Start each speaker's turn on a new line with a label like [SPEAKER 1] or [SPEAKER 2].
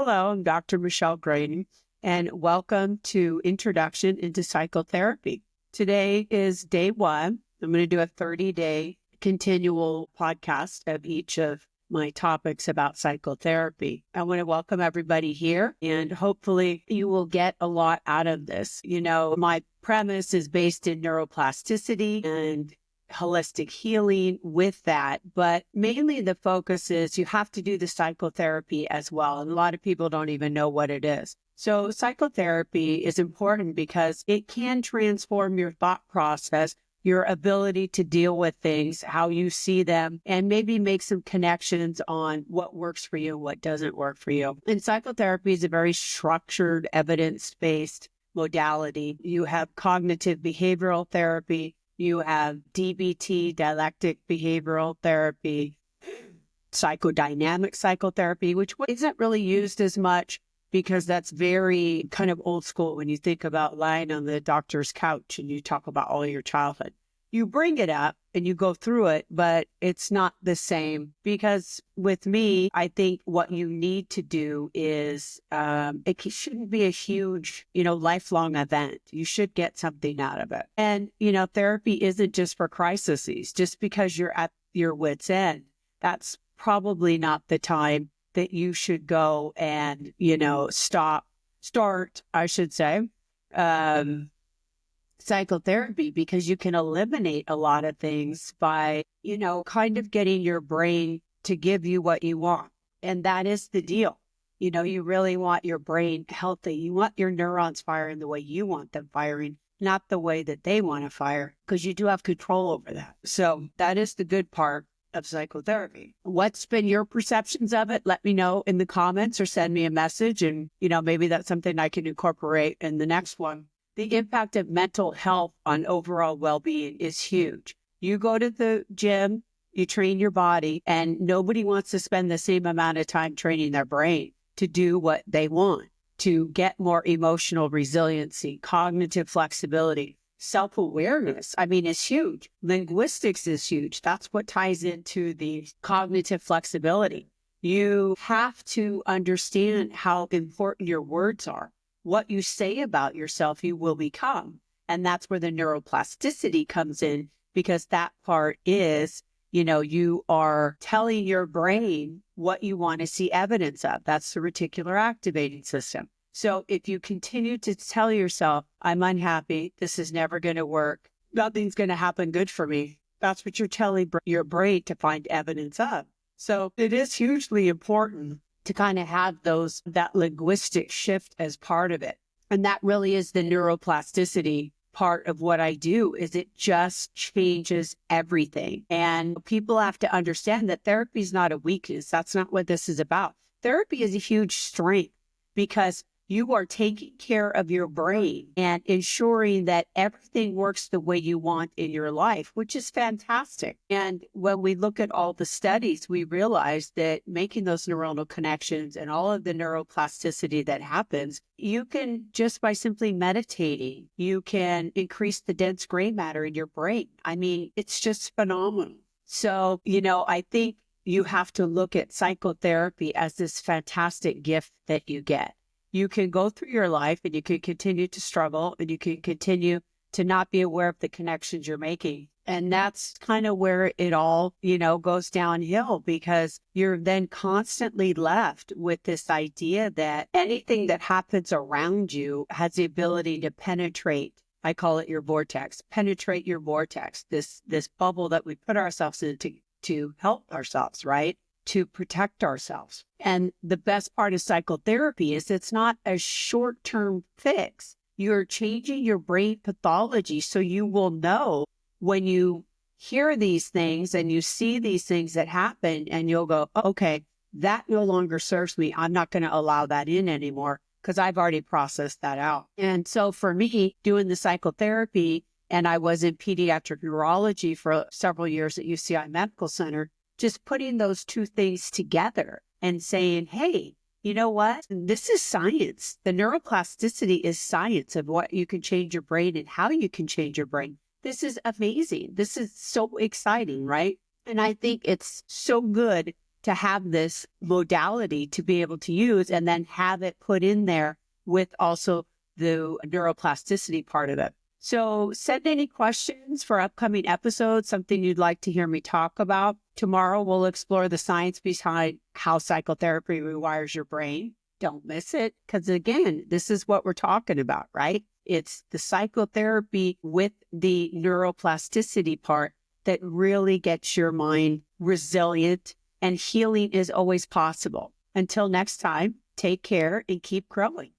[SPEAKER 1] Hello, I'm Dr. Michelle Grayden, and welcome to Introduction into Psychotherapy. Today is day one. I'm going to do a 30-day continual podcast of each of my topics about psychotherapy. I want to welcome everybody here, and hopefully you will get a lot out of this. You know, my premise is based in neuroplasticity and holistic healing with that, but mainly the focus is you have to do the psychotherapy as well. And a lot of people don't even know what it is. So psychotherapy is important because it can transform your thought process, your ability to deal with things, how you see them, and maybe make some connections on what works for you and what doesn't work for you. And psychotherapy is a very structured, evidence-based modality. You have cognitive behavioral therapy, you have DBT, dialectic behavioral therapy, psychodynamic psychotherapy, which isn't really used as much because that's very kind of old school when you think about lying on the doctor's couch and you talk about all your childhood. You bring it up and you go through it, but it's not the same because with me, I think what you need to do is it shouldn't be a huge, lifelong event. You should get something out of it. And, therapy isn't just for crises. Just because you're at your wit's end, that's probably not the time that you should go and, start, I should say, psychotherapy, because you can eliminate a lot of things by, kind of getting your brain to give you what you want. And that is the deal. You really want your brain healthy. You want your neurons firing the way you want them firing, not the way that they want to fire, because you do have control over that. So that is the good part of psychotherapy. What's been your perceptions of it? Let me know in the comments or send me a message. And, maybe that's something I can incorporate in the next one. The impact of mental health on overall well-being is huge. You go to the gym, you train your body, and nobody wants to spend the same amount of time training their brain to do what they want, to get more emotional resiliency, cognitive flexibility, self-awareness. It's huge. Linguistics is huge. That's what ties into the cognitive flexibility. You have to understand how important your words are. What you say about yourself, you will become. And that's where the neuroplasticity comes in, because that part is, you are telling your brain what you want to see evidence of. That's the reticular activating system. So if you continue to tell yourself, I'm unhappy, this is never going to work, nothing's going to happen good for me, that's what you're telling your brain to find evidence of. So it is hugely important to kind of have that linguistic shift as part of it. And that really is the neuroplasticity part of what I do, is it just changes everything. And people have to understand that therapy is not a weakness. That's not what this is about. Therapy is a huge strength because you are taking care of your brain and ensuring that everything works the way you want in your life, which is fantastic. And when we look at all the studies, we realize that making those neuronal connections and all of the neuroplasticity that happens, you can, just by simply meditating, you can increase the dense gray matter in your brain. It's just phenomenal. So, I think you have to look at psychotherapy as this fantastic gift that you get. You can go through your life and you can continue to struggle and you can continue to not be aware of the connections you're making. And that's kind of where it all, goes downhill, because you're then constantly left with this idea that anything that happens around you has the ability to penetrate. I call it your vortex, penetrate your vortex, this bubble that we put ourselves into to help ourselves, right? To protect ourselves. And the best part of psychotherapy is it's not a short-term fix. You're changing your brain pathology so you will know when you hear these things and you see these things that happen, and you'll go, okay, that no longer serves me. I'm not going to allow that in anymore because I've already processed that out. And so for me, doing the psychotherapy, and I was in pediatric neurology for several years at UCI Medical Center, just putting those two things together and saying, hey, you know what? This is science. The neuroplasticity is science of what you can change your brain and how you can change your brain. This is amazing. This is so exciting, right? And I think it's so good to have this modality to be able to use and then have it put in there with also the neuroplasticity part of it. So send any questions for upcoming episodes, something you'd like to hear me talk about. Tomorrow, we'll explore the science behind how psychotherapy rewires your brain. Don't miss it, because again, this is what we're talking about, right? It's the psychotherapy with the neuroplasticity part that really gets your mind resilient, and healing is always possible. Until next time, take care and keep growing.